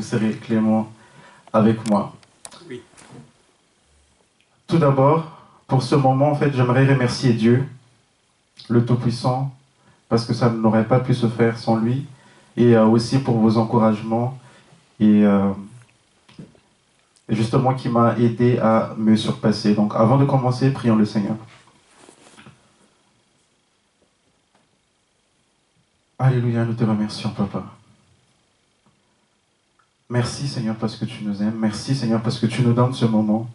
vous serez clément avec moi. Oui. Tout d'abord, pour ce moment, en fait, j'aimerais remercier Dieu, le Tout-Puissant, parce que ça n'aurait pas pu se faire sans lui, et aussi pour vos encouragements, et justement qui m'a aidé à me surpasser. Donc avant de commencer, prions le Seigneur. Alléluia, nous te remercions, Papa. Merci, Seigneur, parce que tu nous aimes. Merci, Seigneur, parce que tu nous donnes ce moment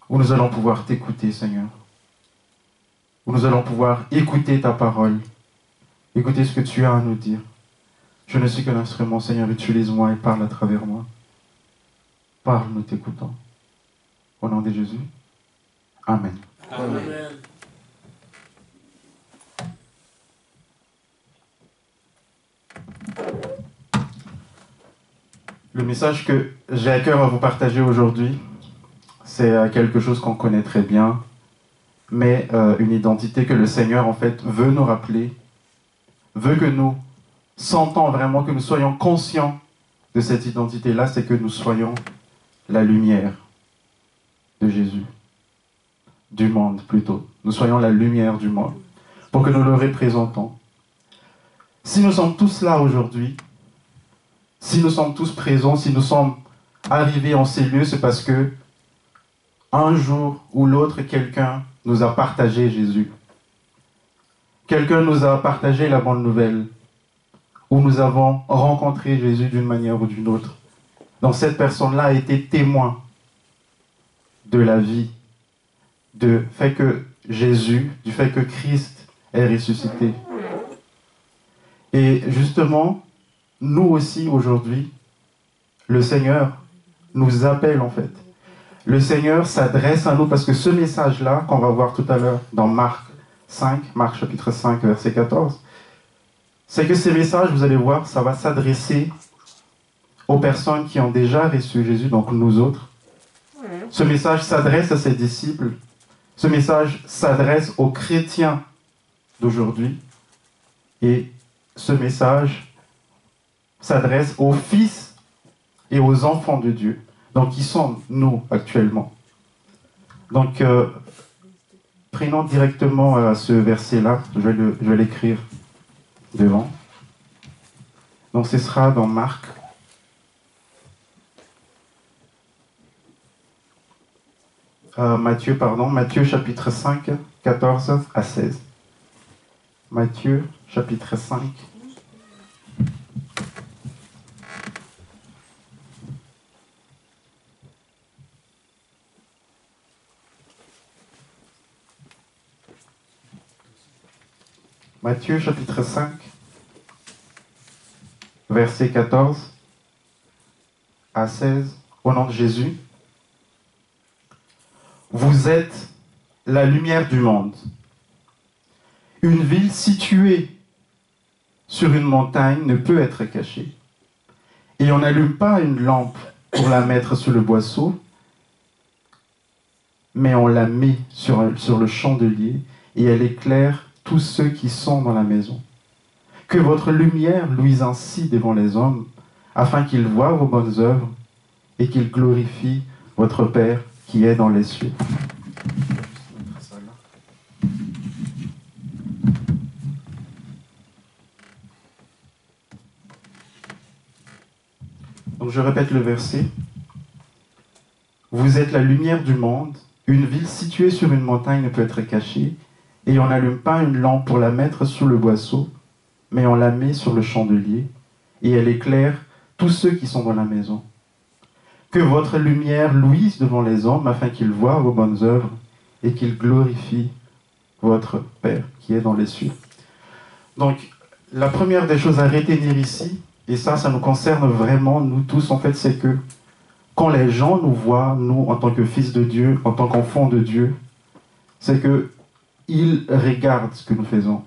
où nous allons pouvoir t'écouter, Seigneur. Où nous allons pouvoir écouter ta parole, écouter ce que tu as à nous dire. Je ne suis qu'un instrument, Seigneur, utilise-moi et parle à travers moi. Parle, nous t'écoutons. Au nom de Jésus. Amen. Amen. Le message que j'ai à cœur à vous partager aujourd'hui, c'est quelque chose qu'on connaît très bien, mais une identité que le Seigneur, en fait, veut nous rappeler, veut que nous sentons vraiment, que nous soyons conscients de cette identité-là, c'est que nous soyons la lumière de Jésus, du monde plutôt. Nous soyons la lumière du monde, pour que nous le représentons. Si nous sommes tous là aujourd'hui, si nous sommes tous présents, si nous sommes arrivés en ces lieux, c'est parce que un jour ou l'autre, quelqu'un nous a partagé Jésus. Quelqu'un nous a partagé la bonne nouvelle, où nous avons rencontré Jésus d'une manière ou d'une autre. Donc cette personne-là a été témoin de la vie, du fait que Jésus, du fait que Christ est ressuscité. Et justement, nous aussi aujourd'hui, le Seigneur nous appelle en fait. Le Seigneur s'adresse à nous parce que ce message-là, qu'on va voir tout à l'heure dans Marc chapitre 5, verset 14, c'est que ces messages, vous allez voir, ça va s'adresser aux personnes qui ont déjà reçu Jésus, donc nous autres. Ce message s'adresse à ses disciples. Ce message s'adresse aux chrétiens d'aujourd'hui. Et ce message s'adresse aux fils et aux enfants de Dieu. Donc, qui sont nous actuellement. Donc, prenons directement ce verset-là. Je vais l'écrire devant. Donc, ce sera dans Marc. Matthieu chapitre 5, 14 à 16. Matthieu chapitre 5. Matthieu chapitre 5, verset 14 à 16, au nom de Jésus. Vous êtes la lumière du monde. Une ville située sur une montagne ne peut être cachée. Et on n'allume pas une lampe pour la mettre sous le boisseau, mais on la met sur le chandelier et elle éclaire tous ceux qui sont dans la maison. Que votre lumière luise ainsi devant les hommes, afin qu'ils voient vos bonnes œuvres et qu'ils glorifient votre Père qui est dans les cieux. Donc je répète le verset. Vous êtes la lumière du monde. Une ville située sur une montagne ne peut être cachée. Et on n'allume pas une lampe pour la mettre sous le boisseau, mais on la met sur le chandelier, et elle éclaire tous ceux qui sont dans la maison. Que votre lumière luise devant les hommes, afin qu'ils voient vos bonnes œuvres, et qu'ils glorifient votre Père qui est dans les cieux. Donc, la première des choses à retenir ici, et ça nous concerne vraiment, nous tous, en fait, c'est que quand les gens nous voient, nous, en tant que fils de Dieu, en tant qu'enfants de Dieu, c'est que ils regardent ce que nous faisons.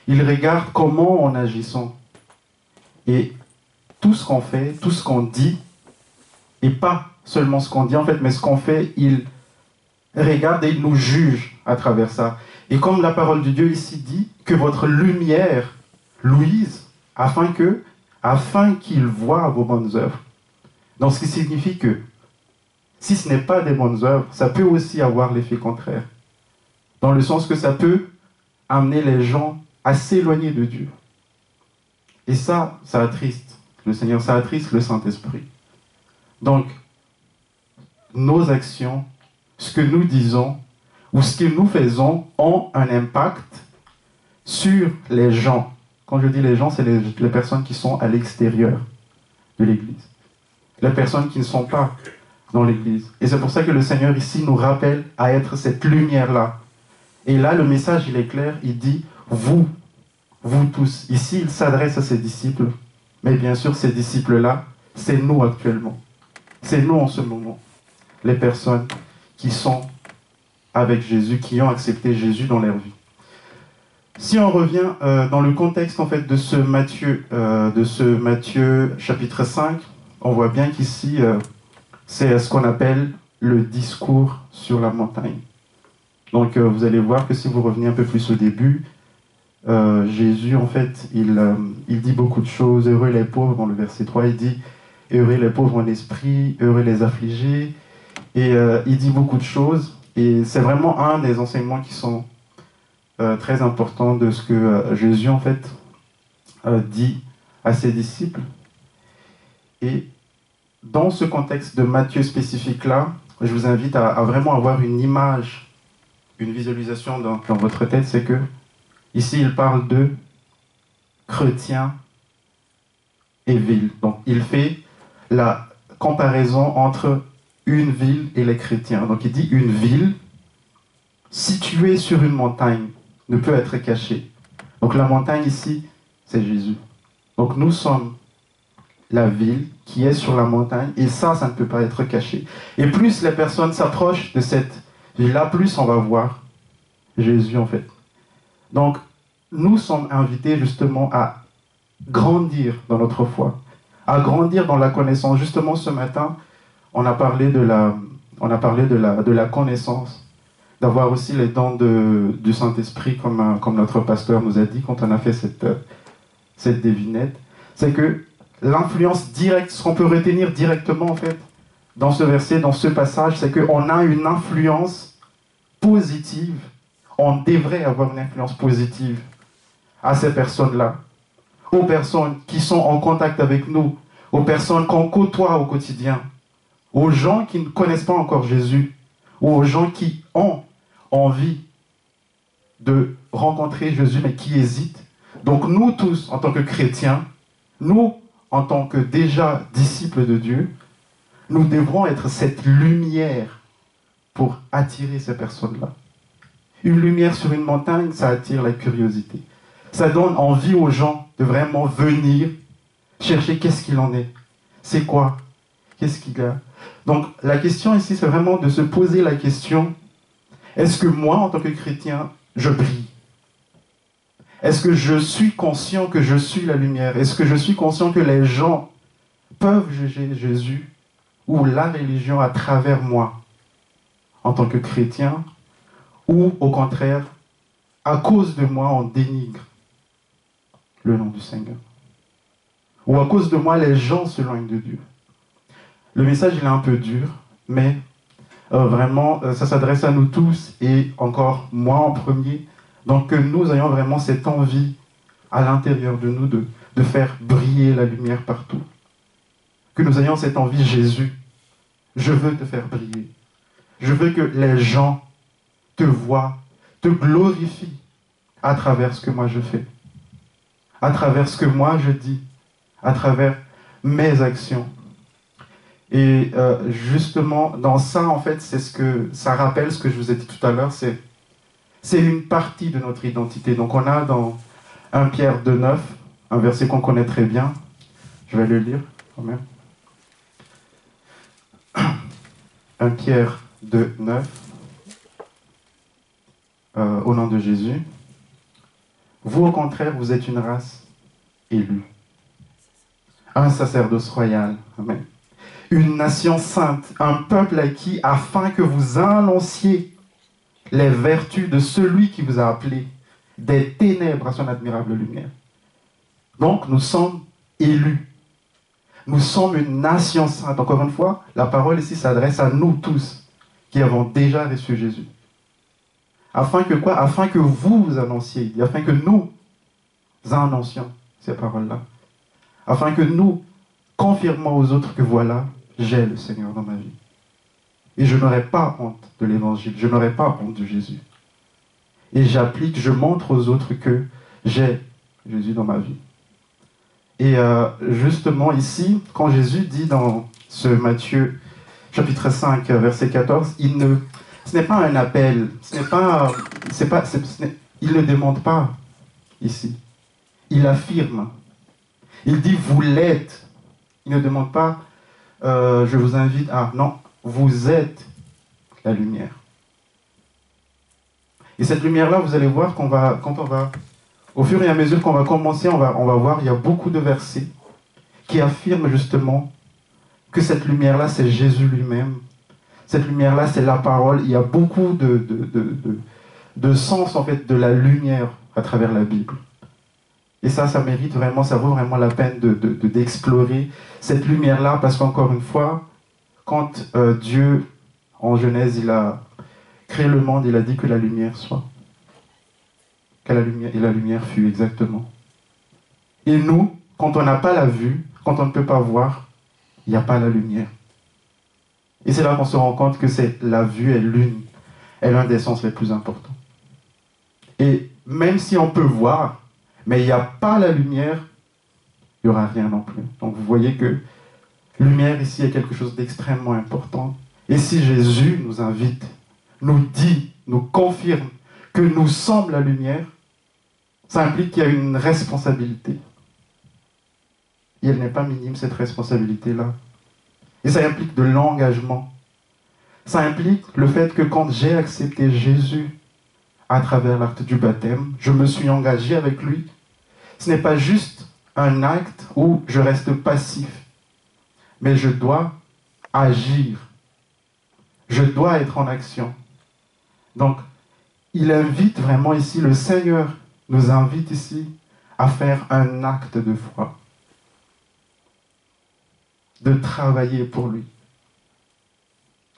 Ils regardent comment on agissons. Et tout ce qu'on fait, tout ce qu'on dit, et pas seulement ce qu'on dit en fait, mais ce qu'on fait, ils regardent et ils nous jugent à travers ça. Et comme la parole de Dieu ici dit, que votre lumière luise, afin que, afin qu'il voie vos bonnes œuvres. Donc, ce qui signifie que si ce n'est pas des bonnes œuvres, ça peut aussi avoir l'effet contraire. Dans le sens que ça peut amener les gens à s'éloigner de Dieu. Et ça attriste le Seigneur, ça attriste le Saint-Esprit. Donc, nos actions, ce que nous disons ou ce que nous faisons ont un impact sur les gens. Quand je dis les gens, c'est les personnes qui sont à l'extérieur de l'Église. Les personnes qui ne sont pas dans l'Église. Et c'est pour ça que le Seigneur ici nous rappelle à être cette lumière-là. Et là, le message, il est clair, il dit, vous tous. Ici, il s'adresse à ses disciples. Mais bien sûr, ces disciples-là, c'est nous actuellement. C'est nous en ce moment. Les personnes qui sont avec Jésus, qui ont accepté Jésus dans leur vie. Si on revient dans le contexte en fait de ce Matthieu chapitre 5, on voit bien qu'ici, c'est ce qu'on appelle le discours sur la montagne. Donc vous allez voir que si vous revenez un peu plus au début, Jésus en fait, il dit beaucoup de choses. Heureux les pauvres, dans le verset 3, il dit heureux les pauvres en esprit, heureux les affligés. Et il dit beaucoup de choses. Et c'est vraiment un des enseignements qui sont très importants de ce que Jésus en fait dit à ses disciples. Et dans ce contexte de Matthieu spécifique-là, je vous invite à vraiment avoir une image, une visualisation dans votre tête. C'est que ici, il parle de chrétiens et ville. Donc, il fait la comparaison entre une ville et les chrétiens. Donc, il dit une ville située sur une montagne ne peut être cachée. Donc, la montagne ici, c'est Jésus. Donc, nous sommes la ville qui est sur la montagne, et ça ne peut pas être caché. Et plus les personnes s'approchent de cette ville-là, plus on va voir Jésus en fait. Donc, nous sommes invités justement à grandir dans notre foi, à grandir dans la connaissance. Justement, ce matin, on a parlé de la connaissance, d'avoir aussi les dons du Saint-Esprit, comme notre pasteur nous a dit quand on a fait cette devinette. C'est que l'influence directe, ce qu'on peut retenir directement en fait, dans ce verset, dans ce passage, c'est qu'on a une influence positive. On devrait avoir une influence positive à ces personnes-là, aux personnes qui sont en contact avec nous, aux personnes qu'on côtoie au quotidien, aux gens qui ne connaissent pas encore Jésus, ou aux gens qui ont envie de rencontrer Jésus, mais qui hésitent. Donc nous tous, en tant que chrétiens, nous, en tant que déjà disciples de Dieu, nous devrons être cette lumière pour attirer ces personnes-là. Une lumière sur une montagne, ça attire la curiosité. Ça donne envie aux gens de vraiment venir chercher qu'est-ce qu'il en est. C'est quoi? Qu'est-ce qu'il y a? Donc la question ici, c'est vraiment de se poser la question, est-ce que moi, en tant que chrétien, je brille? Est-ce que je suis conscient que je suis la lumière? Est-ce que je suis conscient que les gens peuvent juger Jésus ou la religion à travers moi, en tant que chrétien? Ou au contraire, à cause de moi, on dénigre le nom du Seigneur? Ou à cause de moi, les gens s'éloignent de Dieu? Le message, il est un peu dur, mais vraiment, ça s'adresse à nous tous, et encore moi en premier. Donc que nous ayons vraiment cette envie à l'intérieur de nous de faire briller la lumière partout. Que nous ayons cette envie, Jésus, je veux te faire briller. Je veux que les gens te voient, te glorifient à travers ce que moi je fais, à travers ce que moi je dis, à travers mes actions. Et justement, dans ça, en fait, ça rappelle ce que je vous ai dit tout à l'heure, c'est une partie de notre identité. Donc on a dans 1 Pierre 2,9, un verset qu'on connaît très bien. Je vais le lire quand même. 1 Pierre 2,9. Au nom de Jésus. Vous, au contraire, vous êtes une race élue. Un sacerdoce royal. Amen. Une nation sainte, un peuple acquis, afin que vous annonciez les vertus de celui qui vous a appelé des ténèbres à son admirable lumière. Donc, nous sommes élus. Nous sommes une nation sainte. Encore une fois, la parole ici s'adresse à nous tous qui avons déjà reçu Jésus. Afin que quoi? Afin que vous annonciez, afin que nous annoncions ces paroles-là. Afin que nous confirmons aux autres que voilà, j'ai le Seigneur dans ma vie. Et je n'aurai pas honte de l'évangile, je n'aurai pas honte de Jésus. Et j'applique, je montre aux autres que j'ai Jésus dans ma vie. Et justement ici, quand Jésus dit dans ce Matthieu chapitre 5, verset 14, ce n'est pas un appel, il ne demande pas ici. Il affirme. Il dit, vous l'êtes. Il ne demande pas, je vous invite à... Non, vous êtes la lumière. Et cette lumière-là, vous allez voir au fur et à mesure qu'on va commencer, on va voir, il y a beaucoup de versets qui affirment justement que cette lumière-là, c'est Jésus lui-même. Cette lumière-là, c'est la parole. Il y a beaucoup de sens, en fait, de la lumière à travers la Bible. Et ça mérite vraiment, ça vaut vraiment la peine d'explorer cette lumière-là, parce qu'encore une fois, quand Dieu, en Genèse, il a créé le monde, il a dit que la lumière soit. Et la lumière fut, exactement. Et nous, quand on n'a pas la vue, quand on ne peut pas voir, il n'y a pas la lumière. Et c'est là qu'on se rend compte que la vue est l'un des sens les plus importants. Et même si on peut voir, mais il n'y a pas la lumière, il n'y aura rien non plus. Donc vous voyez que lumière ici est quelque chose d'extrêmement important. Et si Jésus nous invite, nous dit, nous confirme que nous sommes la lumière, ça implique qu'il y a une responsabilité. Et elle n'est pas minime, cette responsabilité-là. Et ça implique de l'engagement. Ça implique le fait que quand j'ai accepté Jésus à travers l'acte du baptême, je me suis engagé avec lui. Ce n'est pas juste un acte où je reste passif, mais je dois agir. Je dois être en action. Donc, il invite vraiment ici, le Seigneur nous invite ici à faire un acte de foi, de travailler pour lui,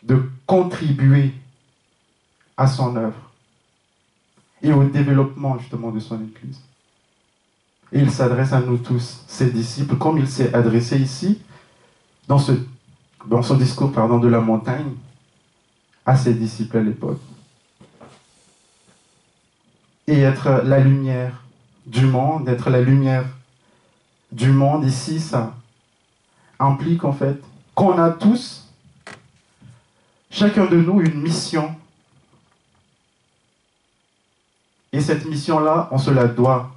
de contribuer à son œuvre et au développement justement de son Église. Et il s'adresse à nous tous, ses disciples, comme il s'est adressé ici, dans son discours de la montagne, à ses disciples à l'époque. Et être la lumière du monde, être la lumière du monde ici, ça implique en fait qu'on a tous, chacun de nous, une mission. Et cette mission-là, on se la doit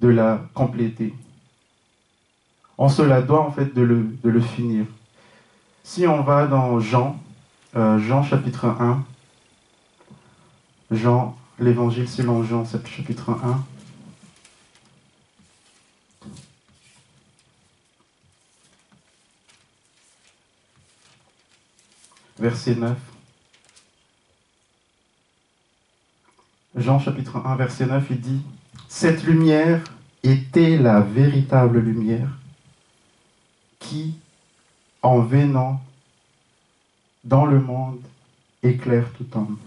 de la compléter. On se la doit en fait de le finir. Si on va dans Jean chapitre 1, l'évangile selon Jean, chapitre 1, verset 9. Jean chapitre 1, verset 9, il dit « Cette lumière était la véritable lumière qui, en venant dans le monde, éclaire tout homme.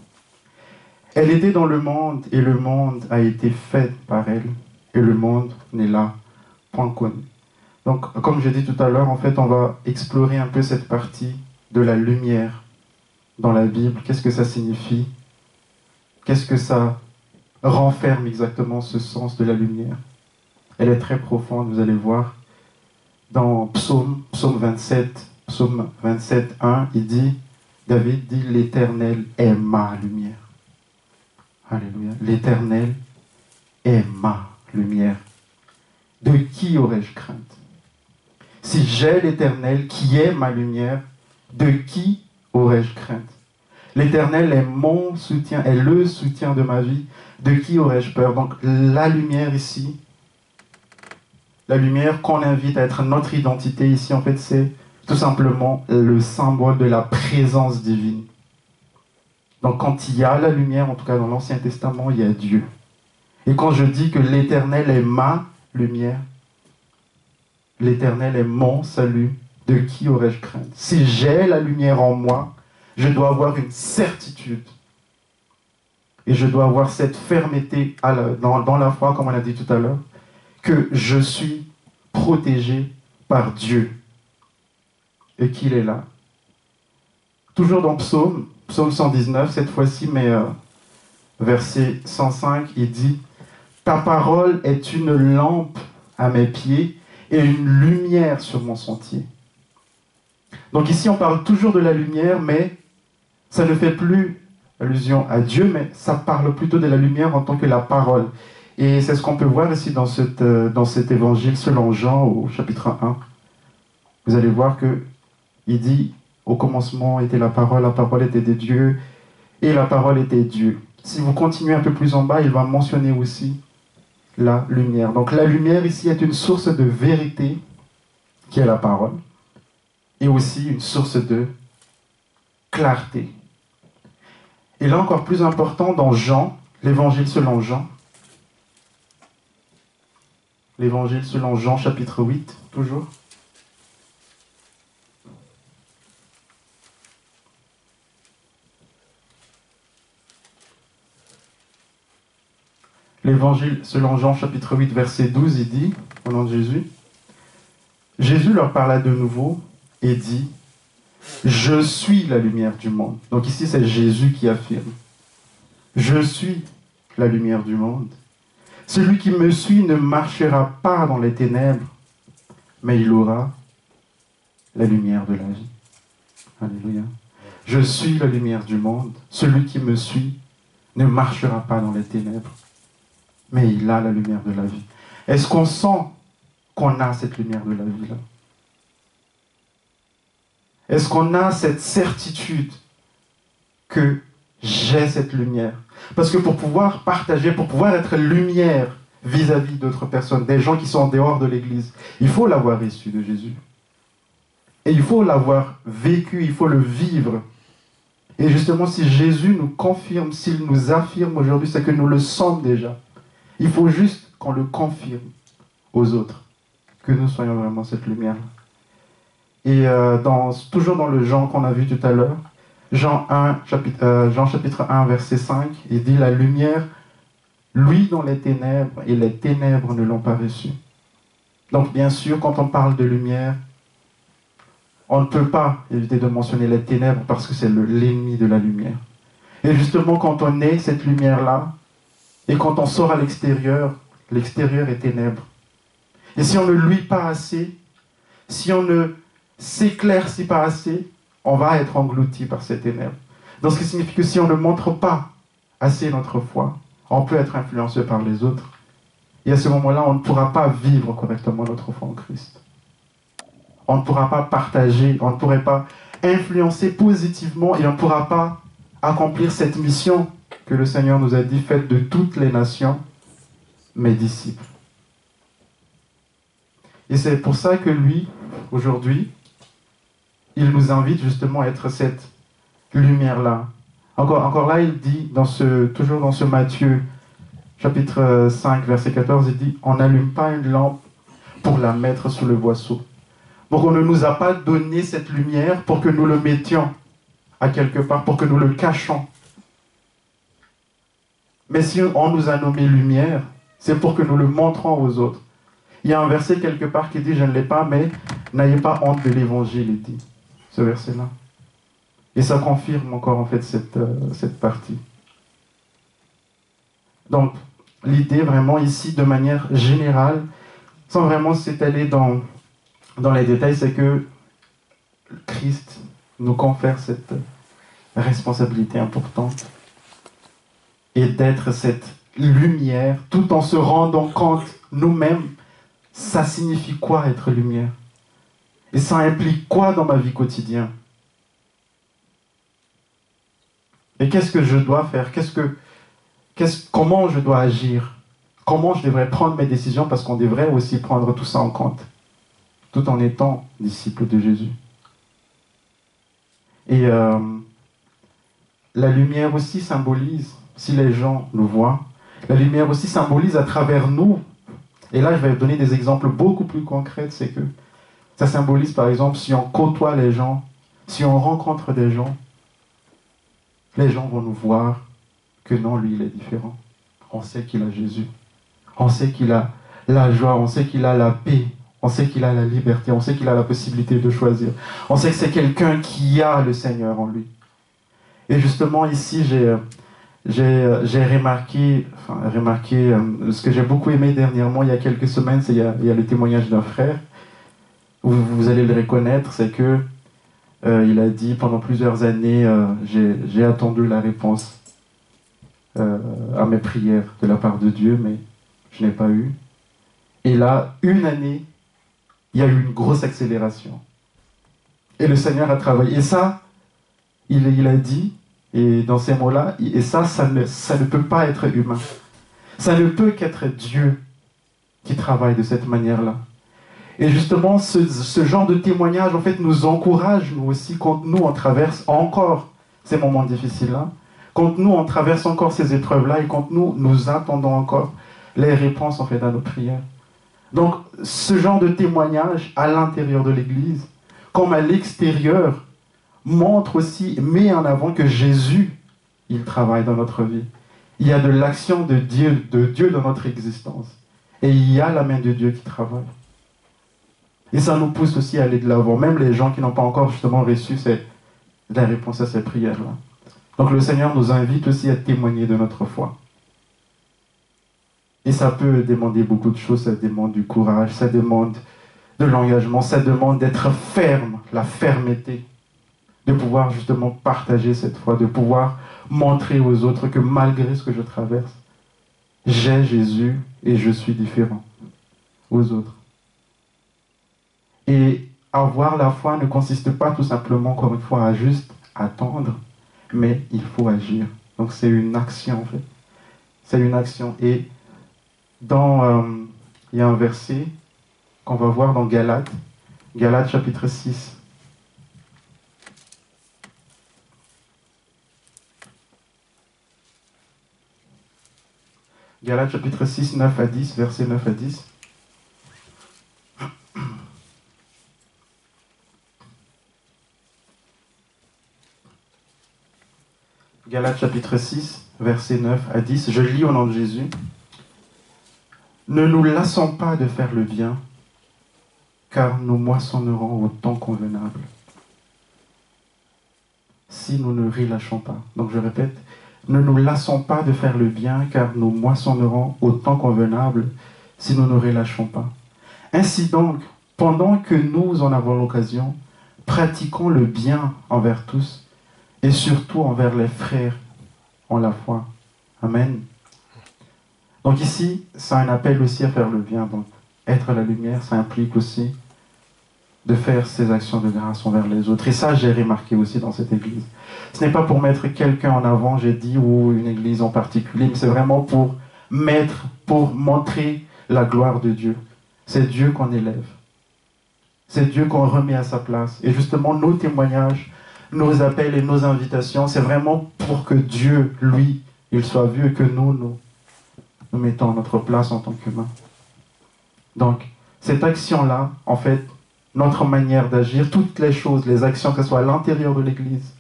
Elle était dans le monde et le monde a été fait par elle et le monde n'est là point connu. » Donc, comme je dis tout à l'heure, en fait, on va explorer un peu cette partie de la lumière dans la Bible. Qu'est-ce que ça signifie? Qu'est-ce que ça renferme exactement, ce sens de la lumière? Elle est très profonde, vous allez voir. Dans Psaume 27, 1, David dit « L'Éternel est ma lumière. » Alléluia. L'Éternel est ma lumière. De qui aurais-je crainte? Si j'ai l'Éternel qui est ma lumière, de qui aurais-je crainte? L'Éternel est mon soutien, est le soutien de ma vie. De qui aurais-je peur? Donc la lumière ici, la lumière qu'on invite à être notre identité ici, en fait, c'est tout simplement le symbole de la présence divine. Donc quand il y a la lumière, en tout cas dans l'Ancien Testament, il y a Dieu. Et quand je dis que l'Éternel est ma lumière, l'Éternel est mon salut, de qui aurais-je crainte? Si j'ai la lumière en moi, je dois avoir une certitude. Et je dois avoir cette fermeté dans la foi, comme on a dit tout à l'heure, que je suis protégé par Dieu et qu'il est là. Toujours dans Psaume 119, cette fois-ci, mais verset 105, il dit « Ta parole est une lampe à mes pieds et une lumière sur mon sentier. » Donc ici, on parle toujours de la lumière, mais ça ne fait plus allusion à Dieu, mais ça parle plutôt de la lumière en tant que la parole. Et c'est ce qu'on peut voir ici dans cet évangile selon Jean au chapitre 1. Vous allez voir qu'il dit « Au commencement était la parole était de Dieu, et la parole était Dieu. » Si vous continuez un peu plus en bas, il va mentionner aussi la lumière. Donc la lumière ici est une source de vérité, qui est la parole, et aussi une source de clarté. Et là encore plus important, dans Jean, l'évangile selon Jean, chapitre 8, toujours. L'évangile selon Jean, chapitre 8, verset 12, il dit, au nom de Jésus, « Jésus leur parla de nouveau et dit, « Je suis la lumière du monde. » Donc ici, c'est Jésus qui affirme, « Je suis la lumière du monde. Celui qui me suit ne marchera pas dans les ténèbres, mais il aura la lumière de la vie. » Alléluia. « Je suis la lumière du monde. Celui qui me suit ne marchera pas dans les ténèbres, mais il a la lumière de la vie. » Est-ce qu'on sent qu'on a cette lumière de la vie-là? Est-ce qu'on a cette certitude que j'ai cette lumière? Parce que pour pouvoir partager, pour pouvoir être lumière vis-à-vis d'autres personnes, des gens qui sont en dehors de l'Église, il faut l'avoir reçu de Jésus. Et il faut l'avoir vécu, il faut le vivre. Et justement, si Jésus nous confirme, s'il nous affirme aujourd'hui, c'est que nous le sommes déjà. Il faut juste qu'on le confirme aux autres, que nous soyons vraiment cette lumière. Et toujours dans le Jean qu'on a vu tout à l'heure, Jean chapitre 1, verset 5, il dit « La lumière, lui dans les ténèbres, et les ténèbres ne l'ont pas reçue. » Donc bien sûr, quand on parle de lumière, on ne peut pas éviter de mentionner les ténèbres parce que c'est l'ennemi de la lumière. Et justement, quand on est cette lumière-là, et quand on sort à l'extérieur est ténèbres. Et si on ne luit pas assez, si on ne s'éclaircit pas assez, on va être englouti par ces ténèbres. Donc ce qui signifie que si on ne montre pas assez notre foi, on peut être influencé par les autres. Et à ce moment-là, on ne pourra pas vivre correctement notre foi en Christ. On ne pourra pas partager, on ne pourrait pas influencer positivement et on ne pourra pas accomplir cette mission que le Seigneur nous a dit, faites de toutes les nations mes disciples. Et c'est pour ça que lui, aujourd'hui, il nous invite justement à être cette lumière-là. Encore là, il dit, toujours dans ce Matthieu, chapitre 5, verset 14, il dit « On n'allume pas une lampe pour la mettre sous le boisseau. » Donc on ne nous a pas donné cette lumière pour que nous le mettions à quelque part, pour que nous le cachions. Mais si on nous a nommé lumière, c'est pour que nous le montrons aux autres. Il y a un verset quelque part qui dit « Je ne l'ai pas, mais n'ayez pas honte de l'évangile », il dit, ce verset-là. Et ça confirme encore en fait cette partie. Donc, l'idée vraiment ici, de manière générale, sans vraiment s'étaler dans les détails, c'est que Christ nous confère cette responsabilité importante et d'être cette lumière, tout en se rendant compte nous-mêmes, ça signifie quoi être lumière? Et ça implique quoi dans ma vie quotidienne? Et qu'est-ce que je dois faire? Comment je dois agir? Comment je devrais prendre mes décisions? Parce qu'on devrait aussi prendre tout ça en compte, tout en étant disciple de Jésus. Et la lumière aussi symbolise, si les gens nous voient, la lumière aussi symbolise à travers nous Et là, je vais donner des exemples beaucoup plus concrets, c'est que ça symbolise par exemple si on côtoie les gens, si on rencontre des gens, les gens vont nous voir que non, lui, il est différent. On sait qu'il a Jésus. On sait qu'il a la joie, on sait qu'il a la paix, on sait qu'il a la liberté, on sait qu'il a la possibilité de choisir. On sait que c'est quelqu'un qui a le Seigneur en lui. Et justement, ici, j'ai remarqué ce que j'ai beaucoup aimé dernièrement, il y a quelques semaines, il y a le témoignage d'un frère, où vous allez le reconnaître, c'est que il a dit pendant plusieurs années, j'ai attendu la réponse à mes prières de la part de Dieu, mais je n'ai pas eu. Et là, une année, il y a eu une grosse accélération. Et le Seigneur a travaillé. Et ça, il a dit, et dans ces mots-là, et ça ne peut pas être humain. Ça ne peut qu'être Dieu qui travaille de cette manière-là. Et justement, ce genre de témoignage, en fait, nous encourage, nous aussi, quand nous, on traverse encore ces moments difficiles-là, quand nous, on traverse encore ces épreuves-là, et quand nous attendons encore les réponses, en fait, à nos prières. Donc, ce genre de témoignage à l'intérieur de l'Église, comme à l'extérieur, montre aussi, met en avant que Jésus, il travaille dans notre vie. Il y a de l'action de Dieu dans notre existence. Et il y a la main de Dieu qui travaille. Et ça nous pousse aussi à aller de l'avant. Même les gens qui n'ont pas encore justement reçu la réponse à ces prières-là. Donc le Seigneur nous invite aussi à témoigner de notre foi. Et ça peut demander beaucoup de choses. Ça demande du courage, ça demande de l'engagement, ça demande d'être ferme, la fermeté. De pouvoir justement partager cette foi, de pouvoir montrer aux autres que malgré ce que je traverse, j'ai Jésus et je suis différent aux autres. Et avoir la foi ne consiste pas tout simplement, encore une fois, à juste attendre, mais il faut agir. Donc c'est une action en fait. C'est une action. Et il y a un verset qu'on va voir dans Galates chapitre 6. Galates chapitre 6, 9 à 10, versets 9 à 10. Galates chapitre 6, versets 9 à 10. Je lis au nom de Jésus. Ne nous lassons pas de faire le bien, car nous moissonnerons au temps convenable. Si nous ne relâchons pas. Donc je répète, ne nous lassons pas de faire le bien, car nous moissonnerons au temps convenable si nous ne relâchons pas. Ainsi donc, pendant que nous en avons l'occasion, pratiquons le bien envers tous, et surtout envers les frères en la foi. Amen. Donc ici, c'est un appel aussi à faire le bien. Donc, être la lumière, ça implique aussi de faire ces actions de grâce envers les autres. Et ça, j'ai remarqué aussi dans cette église. Ce n'est pas pour mettre quelqu'un en avant, j'ai dit, ou une église en particulier, mais c'est vraiment pour montrer la gloire de Dieu. C'est Dieu qu'on élève. C'est Dieu qu'on remet à sa place. Et justement, nos témoignages, nos appels et nos invitations, c'est vraiment pour que Dieu, lui, il soit vu et que nous mettons notre place en tant qu'humains. Donc, cette action-là, en fait, notre manière d'agir, toutes les choses, les actions, que ce soit à l'intérieur de l'Église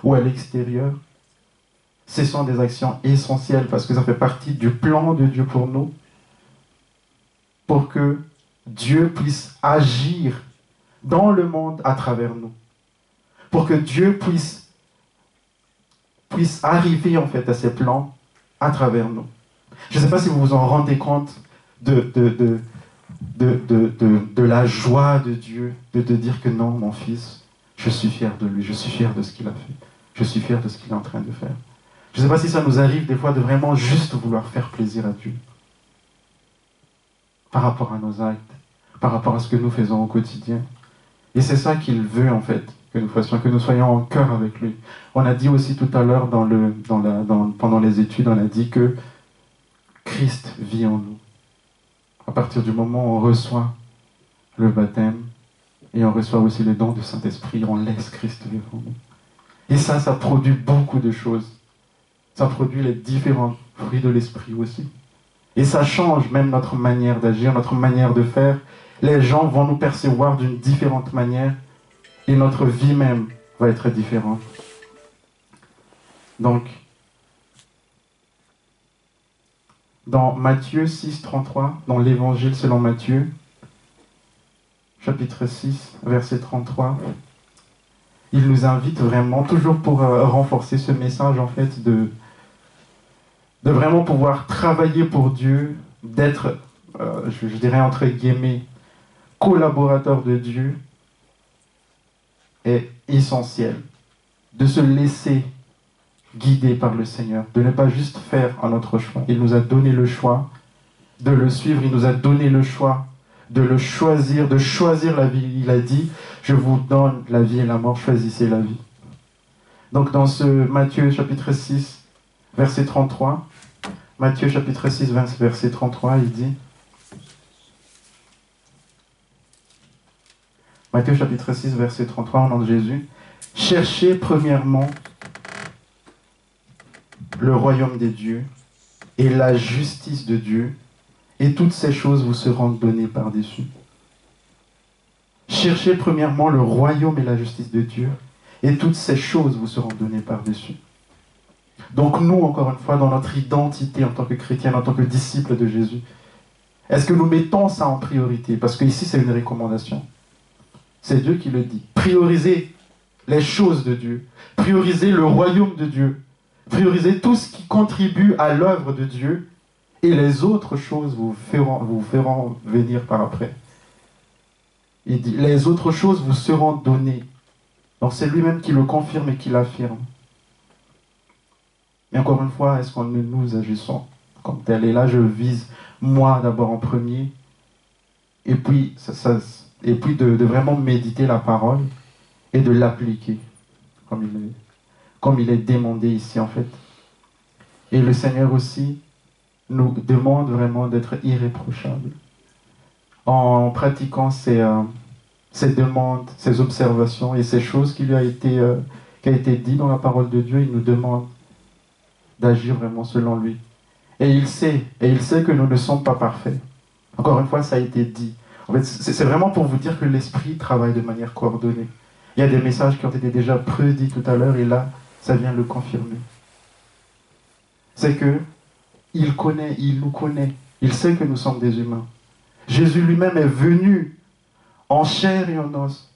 ou à l'extérieur, ce sont des actions essentielles parce que ça fait partie du plan de Dieu pour nous, pour que Dieu puisse agir dans le monde à travers nous. Pour que Dieu puisse arriver en fait à ses plans à travers nous. Je ne sais pas si vous vous en rendez compte de la joie de Dieu, de dire que non, mon fils, je suis fier de lui, je suis fier de ce qu'il a fait, je suis fier de ce qu'il est en train de faire. Je ne sais pas si ça nous arrive des fois de vraiment juste vouloir faire plaisir à Dieu par rapport à nos actes, par rapport à ce que nous faisons au quotidien. Et c'est ça qu'il veut en fait, que nous fassions, que nous soyons en cœur avec lui. On a dit aussi tout à l'heure pendant les études, on a dit que Christ vit en nous. À partir du moment où on reçoit le baptême et on reçoit aussi le don du Saint-Esprit, on laisse Christ vivre en nous. Et ça produit beaucoup de choses. Ça produit les différents fruits de l'Esprit aussi. Et ça change même notre manière d'agir, notre manière de faire. Les gens vont nous percevoir d'une différente manière et notre vie même va être différente. Donc, dans Matthieu 6, 33, dans l'Évangile selon Matthieu, chapitre 6, verset 33, il nous invite vraiment, toujours pour renforcer ce message en fait, de vraiment pouvoir travailler pour Dieu, d'être, je dirais entre guillemets, collaborateur de Dieu, est essentiel. De se laisser guider par le Seigneur, de ne pas juste faire un autre choix. Il nous a donné le choix de le suivre, il nous a donné le choix de le choisir, de choisir la vie. Il a dit, je vous donne la vie et la mort, choisissez la vie. Donc dans ce Matthieu chapitre 6, verset 33, Matthieu chapitre 6, verset 33, il dit, Matthieu chapitre 6, verset 33, au nom de Jésus, « Cherchez premièrement le royaume des dieux et la justice de Dieu, et toutes ces choses vous seront données par-dessus. » Cherchez premièrement le royaume et la justice de Dieu, et toutes ces choses vous seront données par-dessus. Donc nous, encore une fois, dans notre identité en tant que chrétien, en tant que disciple de Jésus, est-ce que nous mettons ça en priorité? Parce qu'ici, c'est une recommandation. C'est Dieu qui le dit. Priorisez les choses de Dieu. Priorisez le royaume de Dieu. Priorisez tout ce qui contribue à l'œuvre de Dieu. Et les autres choses vous feront venir par après. Il dit, les autres choses vous seront données. Donc c'est lui-même qui le confirme et qui l'affirme. Mais encore une fois, est-ce que nous agissons comme tel? Et là, je vise moi d'abord en premier. Et puis, de vraiment méditer la parole et de l'appliquer comme il est demandé ici en fait. Et le Seigneur aussi nous demande vraiment d'être irréprochables. En pratiquant ces demandes, ces observations et ces choses qui a été dit dans la parole de Dieu, il nous demande d'agir vraiment selon lui. Et il sait que nous ne sommes pas parfaits. Encore une fois, ça a été dit. En fait, c'est vraiment pour vous dire que l'Esprit travaille de manière coordonnée. Il y a des messages qui ont été déjà prédits tout à l'heure et là, ça vient le confirmer. C'est que il nous connaît, il sait que nous sommes des humains. Jésus lui-même est venu en chair et en os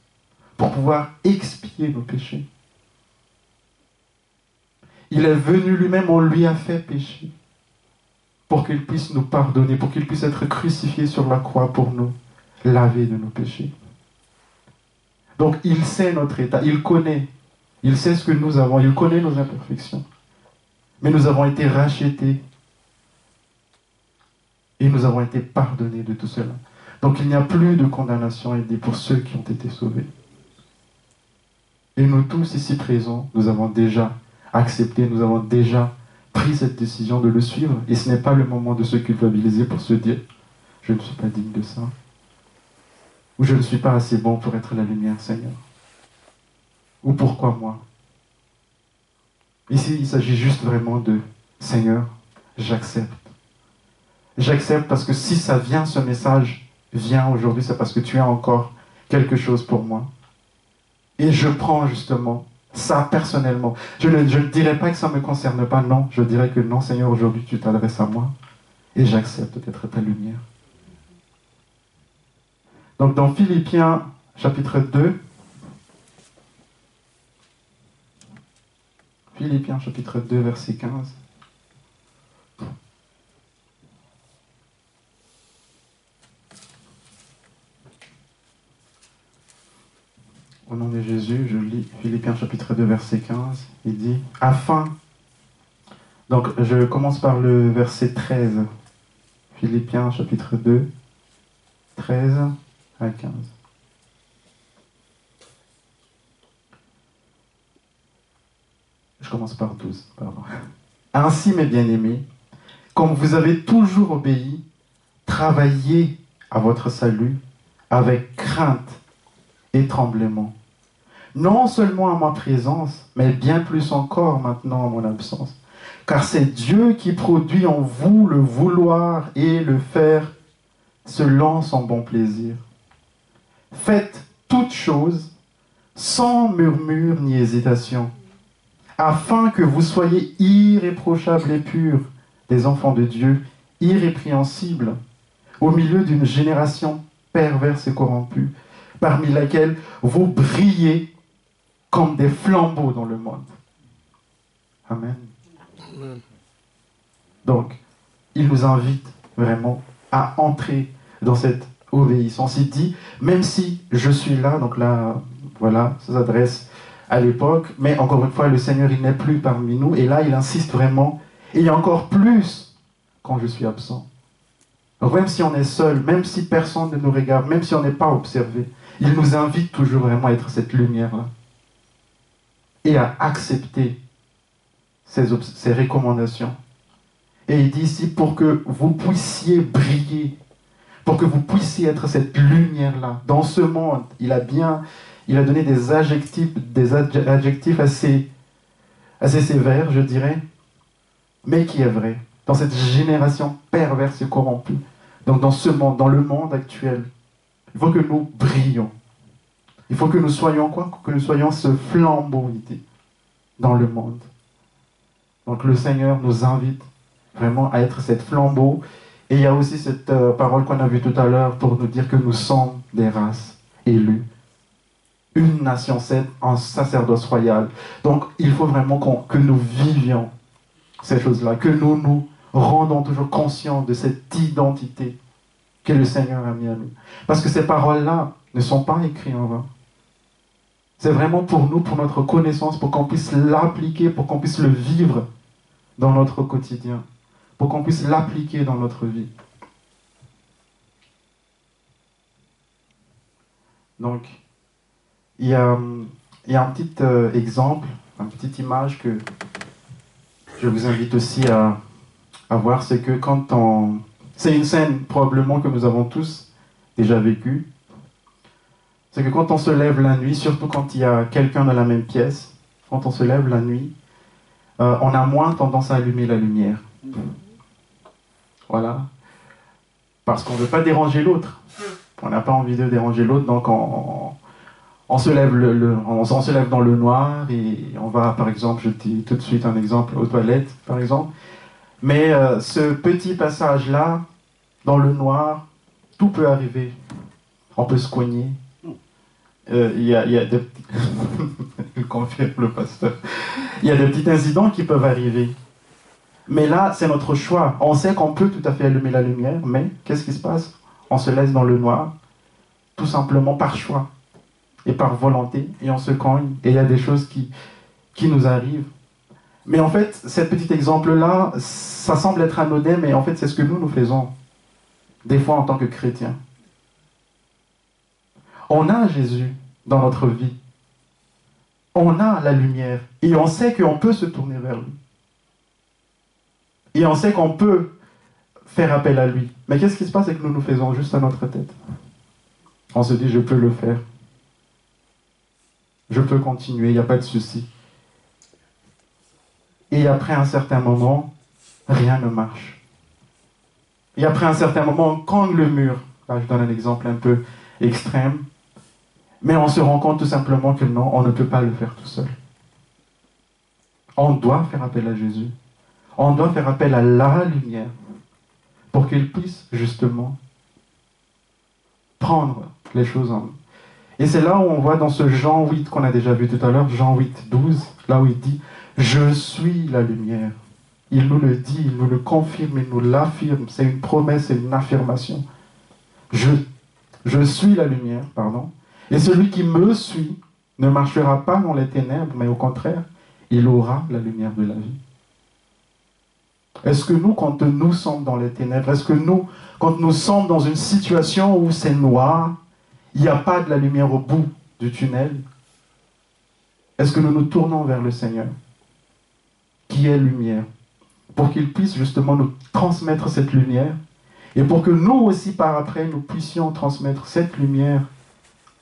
pour pouvoir expier nos péchés. Il est venu lui-même, on lui a fait pécher pour qu'il puisse nous pardonner, pour qu'il puisse être crucifié sur la croix pour nous laver de nos péchés. Donc il sait notre état, il sait ce que nous avons, il connaît nos imperfections. Mais nous avons été rachetés et nous avons été pardonnés de tout cela. Donc il n'y a plus de condamnation pour ceux qui ont été sauvés. Et nous tous ici présents, nous avons déjà accepté, nous avons déjà pris cette décision de le suivre. Et ce n'est pas le moment de se culpabiliser pour se dire « je ne suis pas digne de ça » ou « je ne suis pas assez bon pour être la lumière, Seigneur » ou « pourquoi moi ?» Ici, il s'agit juste vraiment de « Seigneur, j'accepte. J'accepte parce que si ça vient, ce message vient aujourd'hui, c'est parce que tu as encore quelque chose pour moi. Et je prends justement ça personnellement. Je ne dirais pas que ça ne me concerne pas, non. Je dirais que non, Seigneur, aujourd'hui tu t'adresses à moi et j'accepte d'être ta lumière. » Donc dans Philippiens chapitre 2, Philippiens chapitre 2, verset 15. Au nom de Jésus, je lis Philippiens chapitre 2, verset 15. Il dit « Afin ». Donc, je commence par le verset 13. Philippiens chapitre 2, 13 à 15. Je commence par 12, pardon. « Ainsi, mes bien-aimés, comme vous avez toujours obéi, travaillez à votre salut avec crainte et tremblement. Non seulement à ma présence, mais bien plus encore maintenant à mon absence. car c'est Dieu qui produit en vous le vouloir et le faire selon son bon plaisir. Faites toutes choses sans murmure ni hésitation, afin que vous soyez irréprochables et purs, des enfants de Dieu, irrépréhensibles, au milieu d'une génération perverse et corrompue, parmi laquelle vous brillez comme des flambeaux dans le monde. Amen. Donc, il nous invite vraiment à entrer dans cette obéissance. Il dit, même si je suis là, donc là, voilà, ça s'adresse à l'époque, mais encore une fois, le Seigneur, il n'est plus parmi nous, et là, il insiste vraiment, et encore plus quand je suis absent. Donc, même si on est seul, même si personne ne nous regarde, même si on n'est pas observé, il nous invite toujours vraiment à être cette lumière-là, et à accepter ces recommandations. Et il dit ici, pour que vous puissiez briller, pour que vous puissiez être cette lumière-là, dans ce monde, il a donné des adjectifs assez sévères, je dirais, mais qui est vrai. Dans cette génération perverse et corrompue, donc dans ce monde, dans le monde actuel, il faut que nous brillions. Il faut que nous soyons quoi? Que nous soyons ce flambeau dans le monde. Donc le Seigneur nous invite vraiment à être cette flambeau. Et il y a aussi cette parole qu'on a vue tout à l'heure pour nous dire que nous sommes des races élues. Une nation sainte, un sacerdoce royal. Donc il faut vraiment que nous vivions ces choses-là, que nous nous rendons toujours conscients de cette identité que le Seigneur a mis à nous. Parce que ces paroles-là ne sont pas écrites en vain. C'est vraiment pour nous, pour notre connaissance, pour qu'on puisse l'appliquer, pour qu'on puisse le vivre dans notre quotidien, pour qu'on puisse l'appliquer dans notre vie. Donc, il y a un petit exemple, une petite image que je vous invite aussi à voir, c'est que quand on... C'est une scène probablement que nous avons tous déjà vécue. C'est que quand on se lève la nuit, surtout quand il y a quelqu'un dans la même pièce, quand on se lève la nuit, on a moins tendance à allumer la lumière. Voilà. Parce qu'on ne veut pas déranger l'autre. On n'a pas envie de déranger l'autre, donc on se lève on se lève dans le noir et on va, par exemple, je dis tout de suite un exemple, aux toilettes, par exemple. Mais ce petit passage-là, dans le noir, tout peut arriver. On peut se cogner. Il y a des petits... Il confirme le pasteur. Il y a des petits incidents qui peuvent arriver. Mais là, c'est notre choix. On sait qu'on peut tout à fait allumer la lumière, mais qu'est-ce qui se passe? On se laisse dans le noir, tout simplement par choix et par volonté, et on se cogne, et il y a des choses qui nous arrivent. Mais en fait, ce petit exemple-là, ça semble être anodin, mais en fait, c'est ce que nous faisons, des fois en tant que chrétiens. On a Jésus dans notre vie. On a la lumière, et on sait qu'on peut se tourner vers lui. Et on sait qu'on peut faire appel à lui. Mais qu'est-ce qui se passe? C'est que nous faisons juste à notre tête. On se dit, je peux le faire. Je peux continuer, il n'y a pas de souci. Et après un certain moment, rien ne marche. Et après un certain moment, on cogne le mur. Là, je donne un exemple un peu extrême. Mais on se rend compte tout simplement que non, on ne peut pas le faire tout seul. On doit faire appel à Jésus. On doit faire appel à la lumière pour qu'il puisse justement prendre les choses en main. Et c'est là où on voit dans ce Jean 8 qu'on a déjà vu tout à l'heure, Jean 8, 12, là où il dit « Je suis la lumière ». Il nous le dit, il nous le confirme, il nous l'affirme. C'est une promesse, c'est une affirmation. Je suis la lumière, pardon. Et celui qui me suit ne marchera pas dans les ténèbres, mais au contraire, il aura la lumière de la vie. Est-ce que nous, quand nous sommes dans les ténèbres, est-ce que nous, quand nous sommes dans une situation où c'est noir, il n'y a pas de la lumière au bout du tunnel, est-ce que nous nous tournons vers le Seigneur, qui est lumière, pour qu'il puisse justement nous transmettre cette lumière, et pour que nous aussi, par après, nous puissions transmettre cette lumière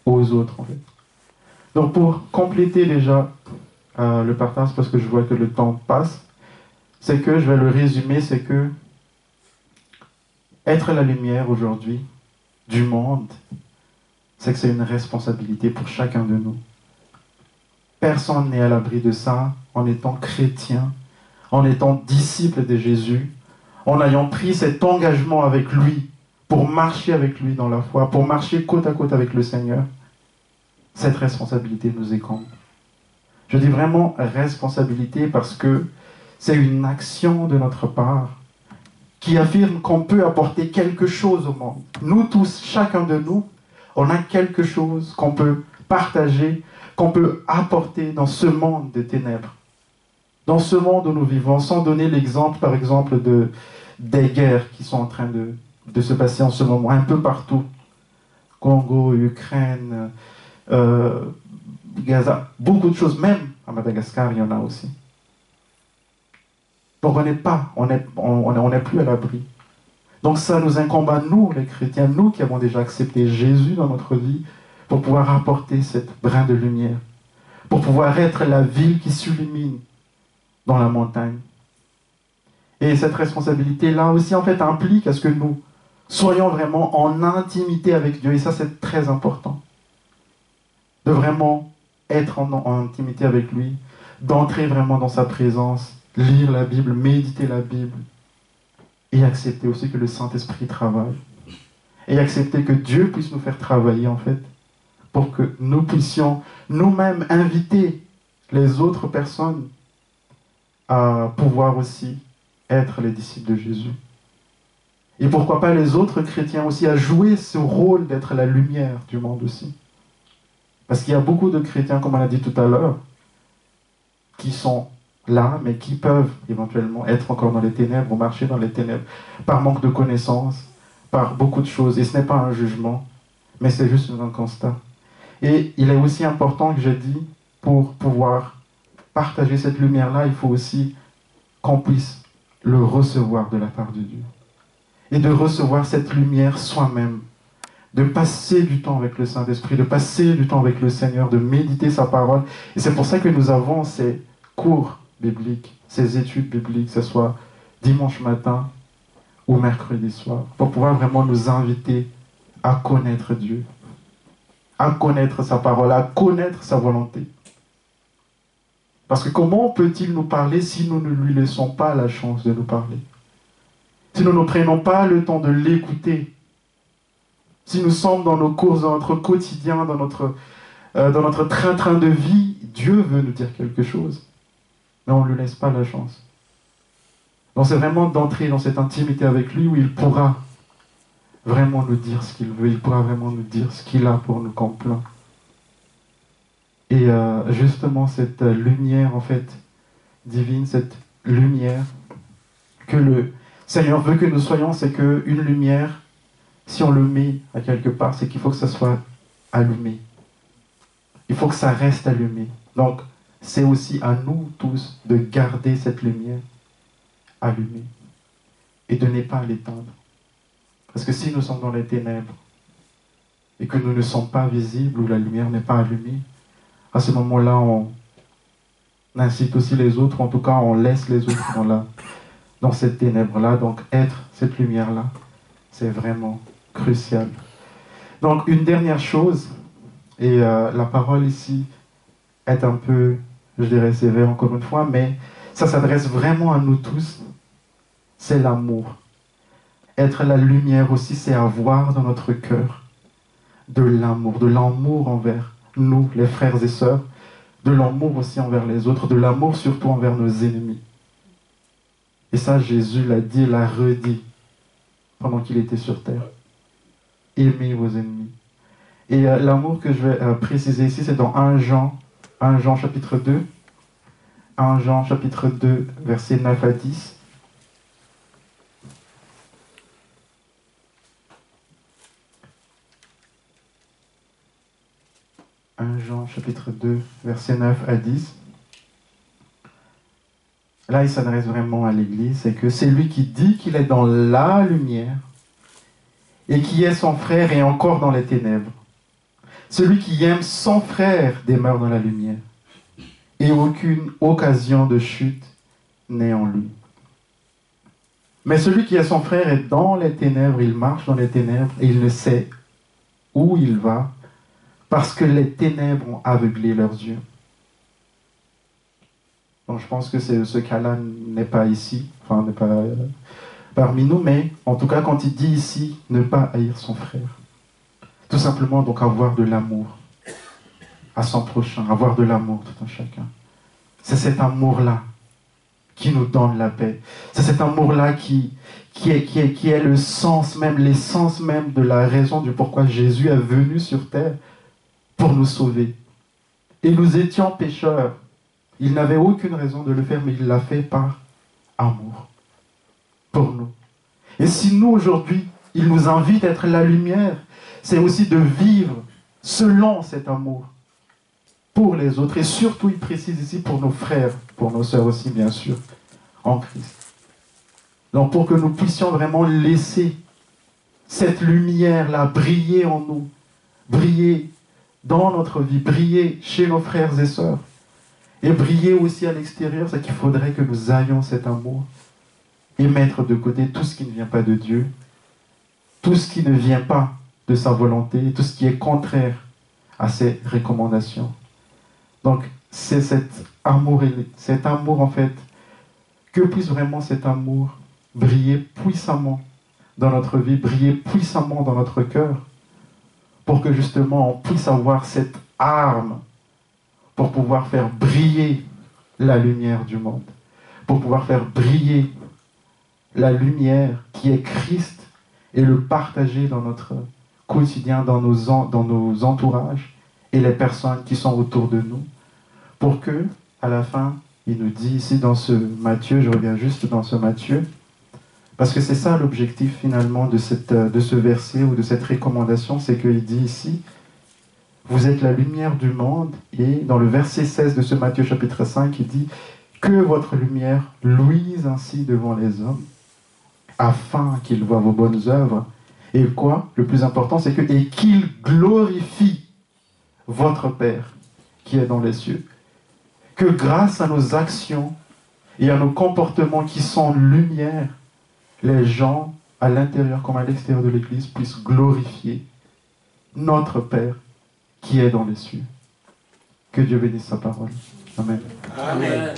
aux autres, en fait. Donc, pour compléter déjà le partage, parce que je vois que le temps passe, c'est que, je vais le résumer, c'est que être la lumière aujourd'hui du monde, c'est que c'est une responsabilité pour chacun de nous. Personne n'est à l'abri de ça en étant chrétien, en étant disciple de Jésus, en ayant pris cet engagement avec lui pour marcher avec lui dans la foi, pour marcher côte à côte avec le Seigneur. Cette responsabilité nous incombe. Je dis vraiment responsabilité parce que c'est une action de notre part qui affirme qu'on peut apporter quelque chose au monde. Nous tous, chacun de nous, on a quelque chose qu'on peut partager, qu'on peut apporter dans ce monde des ténèbres. Dans ce monde où nous vivons, sans donner l'exemple, par exemple, des guerres qui sont en train de se passer en ce moment, un peu partout. Congo, Ukraine, Gaza, beaucoup de choses, même à Madagascar, il y en a aussi. Donc on n'est pas, on n'est plus à l'abri. Donc ça nous incombe à nous, les chrétiens, nous qui avons déjà accepté Jésus dans notre vie, pour pouvoir apporter cette brin de lumière, pour pouvoir être la ville qui s'illumine dans la montagne. Et cette responsabilité-là aussi, en fait, implique à ce que nous soyons vraiment en intimité avec Dieu. Et ça, c'est très important. De vraiment être en intimité avec lui, d'entrer vraiment dans sa présence, lire la Bible, méditer la Bible, et accepter aussi que le Saint-Esprit travaille. Et accepter que Dieu puisse nous faire travailler, en fait, pour que nous puissions nous-mêmes inviter les autres personnes à pouvoir aussi être les disciples de Jésus. Et pourquoi pas les autres chrétiens aussi à jouer ce rôle d'être la lumière du monde aussi. Parce qu'il y a beaucoup de chrétiens, comme on a dit tout à l'heure, qui sont là, mais qui peuvent éventuellement être encore dans les ténèbres ou marcher dans les ténèbres par manque de connaissances, par beaucoup de choses. Et ce n'est pas un jugement, mais c'est juste un constat. Et il est aussi important que je dis, pour pouvoir partager cette lumière-là, il faut aussi qu'on puisse le recevoir de la part de Dieu. Et de recevoir cette lumière soi-même. De passer du temps avec le Saint-Esprit, de passer du temps avec le Seigneur, de méditer sa parole. Et c'est pour ça que nous avons ces cours bibliques, ces études bibliques, que ce soit dimanche matin ou mercredi soir, pour pouvoir vraiment nous inviter à connaître Dieu, à connaître sa parole, à connaître sa volonté. Parce que comment peut-il nous parler si nous ne lui laissons pas la chance de nous parler? Si nous ne prenons pas le temps de l'écouter? Si nous sommes dans nos courses, dans notre quotidien, dans notre train-train de vie, Dieu veut nous dire quelque chose. Mais on ne lui laisse pas la chance. Donc c'est vraiment d'entrer dans cette intimité avec lui où il pourra vraiment nous dire ce qu'il veut. Il pourra vraiment nous dire ce qu'il a pour nous comme plein. Et justement, cette lumière, en fait, divine, cette lumière que le Seigneur veut que nous soyons, c'est qu'une lumière, si on le met à quelque part, c'est qu'il faut que ça soit allumé. Il faut que ça reste allumé. Donc, c'est aussi à nous tous de garder cette lumière allumée et de ne pas l'éteindre. Parce que si nous sommes dans les ténèbres et que nous ne sommes pas visibles ou la lumière n'est pas allumée, à ce moment-là, on incite aussi les autres, en tout cas, on laisse les autres dans cette ténèbre-là. Donc, être cette lumière-là, c'est vraiment crucial. Donc, une dernière chose, et la parole ici est un peu, je dirais, sévère encore une fois, mais ça s'adresse vraiment à nous tous, c'est l'amour. Être la lumière aussi, c'est avoir dans notre cœur de l'amour envers nous, les frères et sœurs, de l'amour aussi envers les autres, de l'amour surtout envers nos ennemis. Et ça, Jésus l'a dit, l'a redit pendant qu'il était sur terre. Aimez vos ennemis. Et l'amour que je vais préciser ici, c'est dans 1 Jean chapitre 2. 1 Jean chapitre 2, versets 9 à 10. Jean chapitre 2, versets 9 à 10. Là, il s'adresse vraiment à l'Église, c'est que c'est lui qui dit qu'il est dans la lumière et qui est son frère et encore dans les ténèbres. Celui qui aime son frère demeure dans la lumière et aucune occasion de chute n'est en lui. Mais celui qui est son frère est dans les ténèbres, il marche dans les ténèbres et il ne sait où il va parce que les ténèbres ont aveuglé leurs yeux. Donc je pense que ce cas-là n'est pas ici, enfin n'est pas parmi nous, mais en tout cas quand il dit ici, ne pas haïr son frère. Tout simplement donc avoir de l'amour à son prochain, avoir de l'amour tout un chacun. C'est cet amour-là qui nous donne la paix. C'est cet amour-là qui est le sens même, l'essence même de la raison du pourquoi Jésus est venu sur terre pour nous sauver. Et nous étions pécheurs. Il n'avait aucune raison de le faire, mais il l'a fait par amour pour nous. Et si nous, aujourd'hui, il nous invite à être la lumière, c'est aussi de vivre selon cet amour pour les autres. Et surtout, il précise ici pour nos frères, pour nos sœurs aussi, bien sûr, en Christ. Donc, pour que nous puissions vraiment laisser cette lumière-là briller en nous, briller dans notre vie, briller chez nos frères et sœurs, et briller aussi à l'extérieur, c'est qu'il faudrait que nous ayons cet amour et mettre de côté tout ce qui ne vient pas de Dieu, tout ce qui ne vient pas de sa volonté, tout ce qui est contraire à ses recommandations. Donc, c'est cet amour en fait, que puisse vraiment cet amour briller puissamment dans notre vie, briller puissamment dans notre cœur, pour que justement on puisse avoir cette arme pour pouvoir faire briller la lumière du monde, pour pouvoir faire briller la lumière qui est Christ et le partager dans notre quotidien, dans nos entourages et les personnes qui sont autour de nous, pour que, à la fin, il nous dit ici dans ce Matthieu, je reviens juste dans ce Matthieu, parce que c'est ça l'objectif finalement de ce verset ou de cette recommandation, c'est qu'il dit ici, vous êtes la lumière du monde, et dans le verset 16 de ce Matthieu chapitre 5, il dit que votre lumière luise ainsi devant les hommes, afin qu'ils voient vos bonnes œuvres. Et quoi? Le plus important, c'est que et qu'ils glorifient votre Père qui est dans les cieux. Que grâce à nos actions et à nos comportements qui sont lumière, les gens, à l'intérieur comme à l'extérieur de l'Église, puissent glorifier notre Père qui est dans les cieux. Que Dieu bénisse sa parole. Amen. Amen.